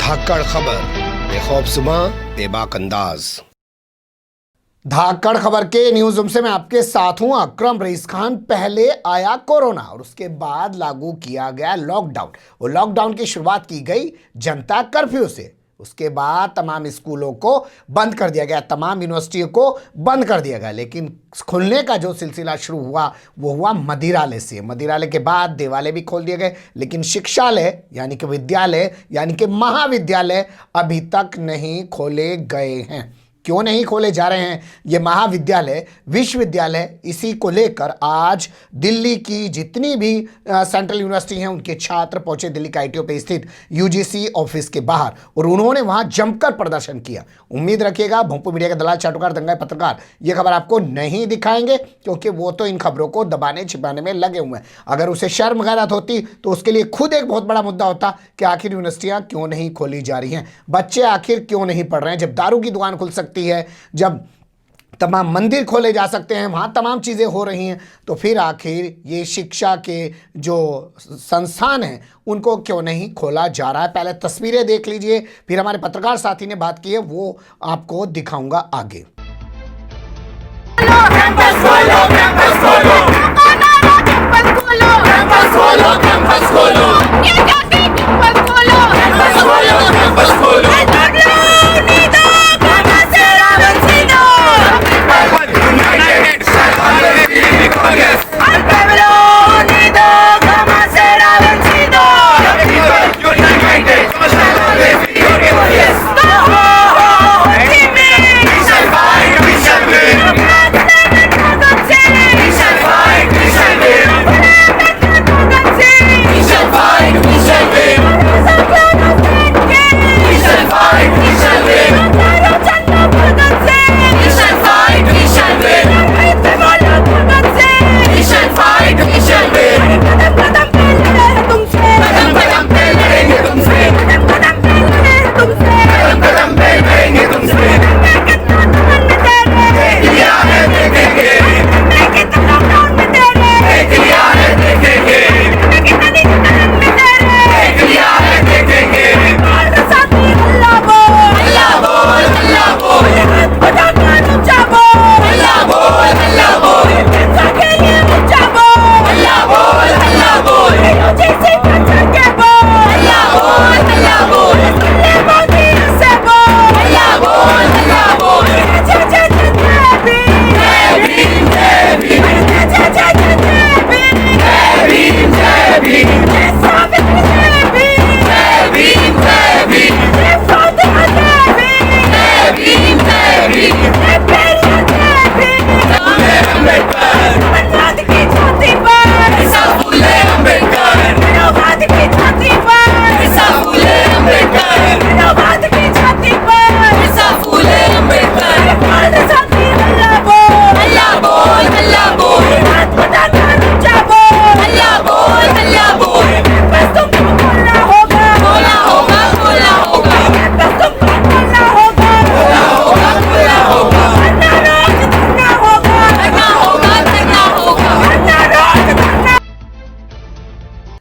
धाकड़ खबर, बेखौफसुमा बेबाक अंदाज। धाकड़ खबर के न्यूज रूम से मैं आपके साथ हूं अकरम रईस खान। पहले आया कोरोना और उसके बाद लागू किया गया लॉकडाउन। वो लॉकडाउन की शुरुआत की गई जनता कर्फ्यू से। उसके बाद तमाम स्कूलों को बंद कर दिया गया, तमाम यूनिवर्सिटियों को बंद कर दिया गया। लेकिन खुलने का जो सिलसिला शुरू हुआ वो हुआ मदिरालय से। मदिरालय के बाद देवालय भी खोल दिए गए, लेकिन शिक्षालय यानी कि विद्यालय यानी कि महाविद्यालय अभी तक नहीं खोले गए हैं। क्यों नहीं खोले जा रहे हैं ये महाविद्यालय विश्वविद्यालय? इसी को लेकर आज दिल्ली की जितनी भी सेंट्रल यूनिवर्सिटी हैं उनके छात्र पहुंचे दिल्ली का आईटीओ पे स्थित यूजीसी ऑफिस के बाहर और उन्होंने वहां जमकर प्रदर्शन किया। उम्मीद रखिएगा भोंपू मीडिया के दलाल चाटुकार दंगाई पत्रकार ये खबर आपको नहीं दिखाएंगे, क्योंकि वो तो इन खबरों को दबाने छिपाने में लगे हुए हैं। अगर उसे शर्म गैरत होती तो उसके लिए खुद एक बहुत बड़ा मुद्दा होता कि आखिर यूनिवर्सिटियां क्यों नहीं खोली जा रही हैं, बच्चे आखिर क्यों नहीं पढ़ रहे हैं। जब दारू की दुकान खुल सकती है, जब तमाम मंदिर खोले जा सकते हैं, वहाँ तमाम चीज़ें हो रही हैं, तो फिर आखिर ये शिक्षा के जो संस्थान हैं उनको क्यों नहीं खोला जा रहा है। पहले तस्वीरें देख लीजिए, फिर हमारे पत्रकार साथी ने बात की है वो आपको दिखाऊंगा आगे।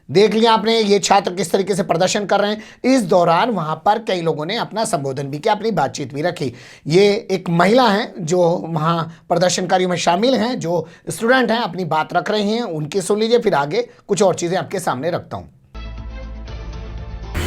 देख लिया आपने ये छात्र किस तरीके से प्रदर्शन कर रहे हैं। इस दौरान वहां पर कई लोगों ने अपना संबोधन भी किया, अपनी बातचीत भी रखी। ये एक महिला हैं जो वहां प्रदर्शनकारियों में शामिल हैं, जो स्टूडेंट हैं, अपनी बात रख रही हैं। उनकी सुन लीजिए, फिर आगे कुछ और चीजें आपके सामने रखता हूं।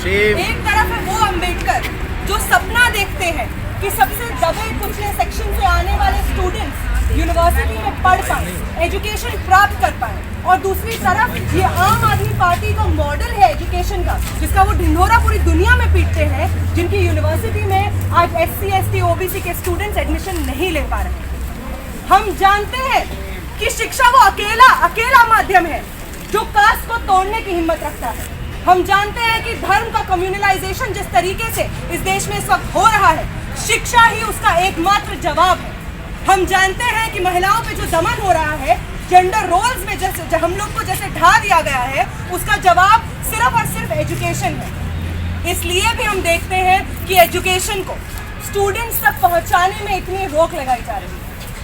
एक तरफ है वो अम्बेडकर जो सपना देखते हैं कि सबसे दबे कुचले सेक्शन से आने वाले स्टूडेंट्स यूनिवर्सिटी में पढ़ पाए, एजुकेशन प्राप्त कर पाए, और दूसरी तरफ ये आम आदमी पार्टी का मॉडल है एजुकेशन का, जिसका वो ढिंढोरा पूरी दुनिया में पीटते हैं, जिनकी यूनिवर्सिटी में आज SC ST OBC के स्टूडेंट्स एडमिशन नहीं ले पा रहे। हम जानते हैं कि शिक्षा वो अकेला माध्यम है जो कास्ट को तोड़ने की हिम्मत रखता है। हम जानते हैं कि धर्म का कम्युनलाइजेशन जिस तरीके से इस देश में इस वक्त हो रहा है, शिक्षा ही उसका एकमात्र जवाब है। हम जानते हैं कि महिलाओं पे जो दमन हो रहा है, जेंडर रोल्स में जैसे हम लोग को जैसे ढा दिया गया है, उसका जवाब सिर्फ और सिर्फ एजुकेशन है। इसलिए भी हम देखते हैं कि एजुकेशन को स्टूडेंट्स तक पहुंचाने में इतनी रोक लगाई जा रही है।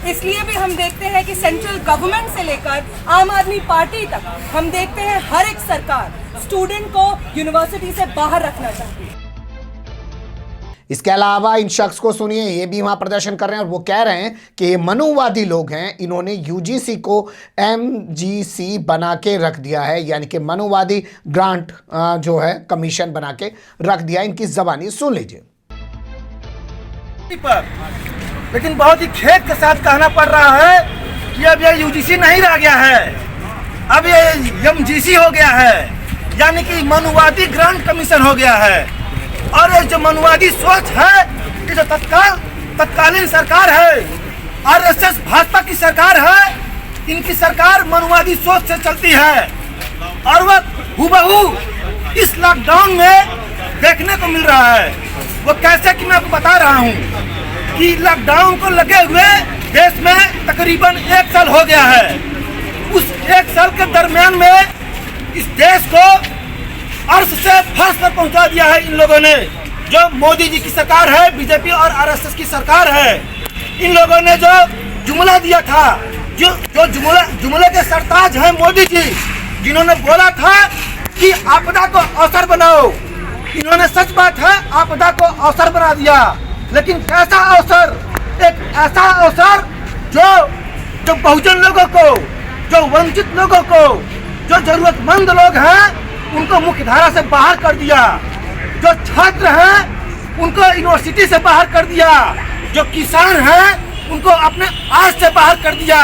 इसलिए भी हम देखते हैं कि सेंट्रल गवर्नमेंट से लेकर आम आदमी पार्टी तक हम देखते हैं हर एक सरकार स्टूडेंट को यूनिवर्सिटी से बाहर रखना चाहती है। इसके अलावा इन शख्स को सुनिए, ये भी वहां प्रदर्शन कर रहे हैं और वो कह रहे हैं कि ये मनुवादी लोग हैं, इन्होंने यूजीसी को एमजीसी बना के रख दिया है, यानी कि मनुवादी ग्रांट जो है कमीशन बना के रख दिया। इनकी जबानी सुन लीजिए। लेकिन बहुत ही खेद के साथ कहना पड़ रहा है कि अब ये यूजीसी नहीं रह गया है, अब ये एमजीसी हो गया है, यानी कि मनुवादी ग्रांट कमीशन हो गया है। और ये जो मनुवादी सोच है, ये जो तत्कालीन सरकार है, आरएसएस भाजपा की सरकार है, इनकी सरकार मनुवादी सोच से चलती है। और वह हूबहू इस लॉकडाउन में देखने को मिल रहा है। वो कैसे कि मैं आपको बता रहा हूँ कि लॉकडाउन को लगे हुए देश में तकरीबन 1 साल हो गया है। उस 1 साल के दरमियान में इस देश को अर्श से फर्श पर पहुंचा दिया है इन लोगों ने। जो मोदी जी की सरकार है, बीजेपी और आरएसएस की सरकार है, इन लोगों ने जो जुमला दिया था, जो जुमले के सरताज हैं मोदी जी, जिन्होंने बोला था कि आपदा को अवसर बनाओ, इन्होंने सच बात है आपदा को अवसर बना दिया। लेकिन कैसा अवसर? एक ऐसा अवसर जो बहुजन लोगों को, जो वंचित लोगों को, जो जरूरतमंद लोग हैं उनको मुख्यधारा से बाहर कर दिया, जो छात्र हैं उनको यूनिवर्सिटी से बाहर कर दिया, जो किसान हैं उनको अपने आय से बाहर कर दिया,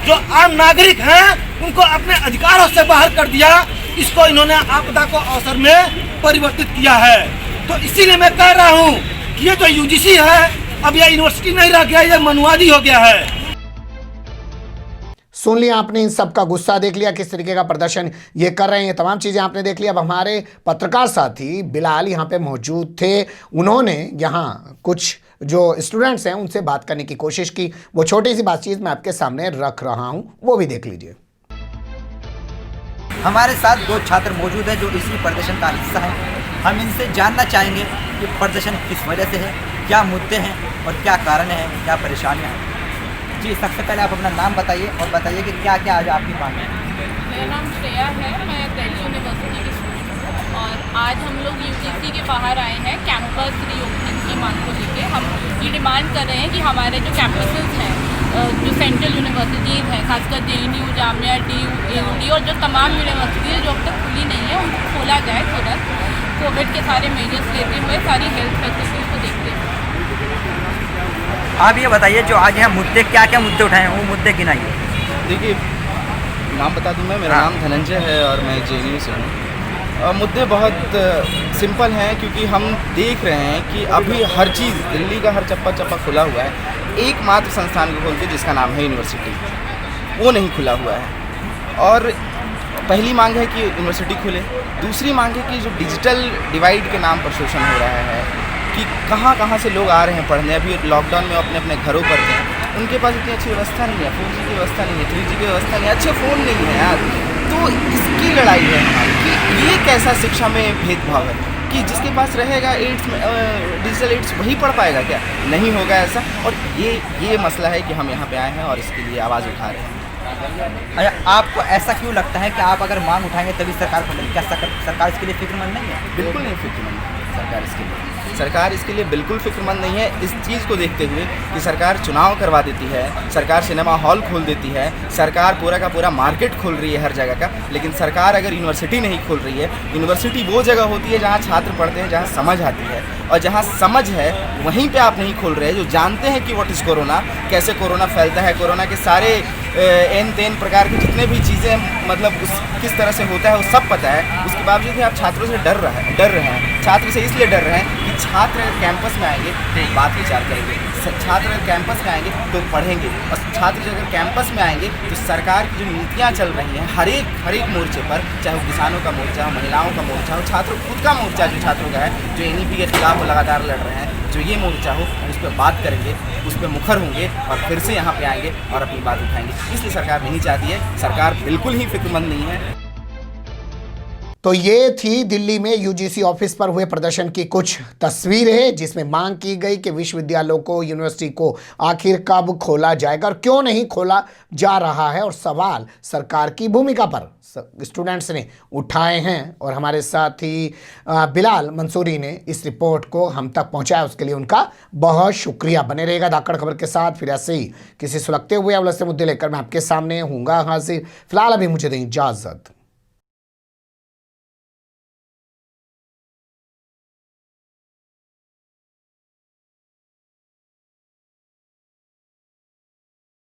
जो आम नागरिक हैं उनको अपने अधिकारों से बाहर कर दिया। इसको इन्होंने आपदा को अवसर में परिवर्तित किया है। तो इसीलिए मैं कह रहा हूँ कि ये जो यूजीसी है, अब यह यूनिवर्सिटी नहीं रह गया, ये मनुवादी हो गया है। सुन लिया आपने, इन सब का गुस्सा देख लिया, किस तरीके का प्रदर्शन ये कर रहे हैं, ये तमाम चीज़ें आपने देख लिया। अब हमारे पत्रकार साथी बिलाल यहाँ पे मौजूद थे, उन्होंने यहाँ कुछ जो स्टूडेंट्स हैं उनसे बात करने की कोशिश की। वो छोटी सी बातचीत मैं आपके सामने रख रहा हूँ, वो भी देख लीजिए। हमारे साथ 2 छात्र मौजूद हैं जो इसी प्रदर्शन का हिस्सा हैं। हम इनसे जानना चाहेंगे कि प्रदर्शन किस वजह से है, क्या मुद्दे हैं और क्या कारण है, क्या परेशानियां हैं। जी, सबसे पहले आप अपना नाम बताइए और बताइए कि क्या क्या आज आपकी मांग है। मेरा नाम श्रेया है, मैं दिल्ली यूनिवर्सिटी की स्टूडेंट हूँ और आज हम लोग यूजीसी के बाहर आए हैं कैंपस रीओपनिंग की मांग को लेके। हम ये डिमांड कर रहे हैं कि हमारे जो कैंपसेस हैं, जो सेंट्रल यूनिवर्सिटीज़ हैं, खासकर JNU, जामिया, DU, AUD और जो तमाम यूनिवर्सिटीज़ जो अब तक खुली नहीं है उनको खोला जाए तुरंत, कोविड के सारे मेजर्स लेते हुए, सारी हेल्थ फैसिलिटीज़ को देखते हुए। आप ये बताइए जो आज यहाँ मुद्दे, क्या क्या मुद्दे उठाए हैं, वो मुद्दे गिनाइए। देखिए, नाम बता दूं मैं, मेरा नाम धनंजय है और मैं JNU से हूँ। मुद्दे बहुत सिंपल हैं, क्योंकि हम देख रहे हैं कि अभी हर चीज़, दिल्ली का हर चप्पा चप्पा खुला हुआ है, एकमात्र संस्थान को खोलते जिसका नाम है यूनिवर्सिटी, वो नहीं खुला हुआ है। और पहली मांग है कि यूनिवर्सिटी खुले। दूसरी मांग है कि जो डिजिटल डिवाइड के नाम पर शोषण हो रहा है, कि कहाँ से लोग आ रहे हैं पढ़ने, अभी लॉकडाउन में अपने अपने घरों पर थे, उनके पास इतनी अच्छी व्यवस्था नहीं है, 4G की व्यवस्था नहीं है, 3G की व्यवस्था नहीं है, अच्छे फ़ोन नहीं है यार। तो इसकी लड़ाई है हमारी कि ये कैसा शिक्षा में भेदभाव है कि जिसके पास रहेगा एड्स में डिजिटल एड्स वही पढ़ पाएगा क्या? नहीं होगा ऐसा। और ये मसला है कि हम यहाँ पे आए हैं और इसके लिए आवाज़ उठा रहे हैं। अच्छा, आपको ऐसा क्यों लगता है कि आप अगर मांग उठाएंगे तभी सरकार खोलेगी? क्या सरकार इसके लिए फिक्रमंद नहीं है? बिल्कुल नहीं फिक्रमंद है सरकार इसके लिए बिल्कुल फिक्रमंद नहीं है। इस चीज़ को देखते हुए कि सरकार चुनाव करवा देती है, सरकार सिनेमा हॉल खोल देती है, सरकार पूरा का पूरा मार्केट खोल रही है हर जगह का, लेकिन सरकार अगर यूनिवर्सिटी नहीं खोल रही है, यूनिवर्सिटी वो जगह होती है जहाँ छात्र पढ़ते हैं, जहाँ समझ आती है, और जहाँ समझ है वहीं पे आप नहीं खोल रहे। जो जानते हैं कि व्हाट इज़ कोरोना, कैसे कोरोना फैलता है, कोरोना के सारे एन तेन प्रकार की जितने भी चीज़ें मतलब उस किस तरह से होता है वो सब पता है, उसके बावजूद भी आप छात्रों से डर रहे हैं। छात्र से इसलिए डर रहे हैं कि छात्र अगर कैंपस में आएंगे तो एक बात विचार करेंगे, छात्र अगर कैंपस में आएंगे तो पढ़ेंगे, और छात्र जो अगर कैंपस में आएंगे तो सरकार की जो नीतियाँ चल रही हैं हर एक मोर्चे पर, चाहे वो किसानों का मोर्चा हो, महिलाओं का मोर्चा हो, छात्रों खुद का मोर्चा जो छात्रों का है, जो NEP के खिलाफ लगातार लड़ रहे हैं, जो ये मोर्चा हो उस पर बात करेंगे, उस पर मुखर होंगे और फिर से यहाँ पे आएंगे और अपनी बात उठाएंगे। इसलिए सरकार नहीं चाहती है, सरकार बिल्कुल ही फिक्रमंद नहीं है। तो ये थी दिल्ली में यूजीसी ऑफिस पर हुए प्रदर्शन की कुछ तस्वीरें, जिसमें मांग की गई कि विश्वविद्यालयों को, यूनिवर्सिटी को आखिर कब खोला जाएगा और क्यों नहीं खोला जा रहा है, और सवाल सरकार की भूमिका पर स्टूडेंट्स ने उठाए हैं। और हमारे साथ ही बिलाल मंसूरी ने इस रिपोर्ट को हम तक पहुंचाया, उसके लिए उनका बहुत शुक्रिया। बने रहेगा धाकड़ खबर के साथ, फिर ऐसे ही किसी सुलगते हुए या उलझते मुद्दे लेकर मैं आपके सामने हूँगा हाजिर। फिलहाल अभी मुझे दें इजाज़त।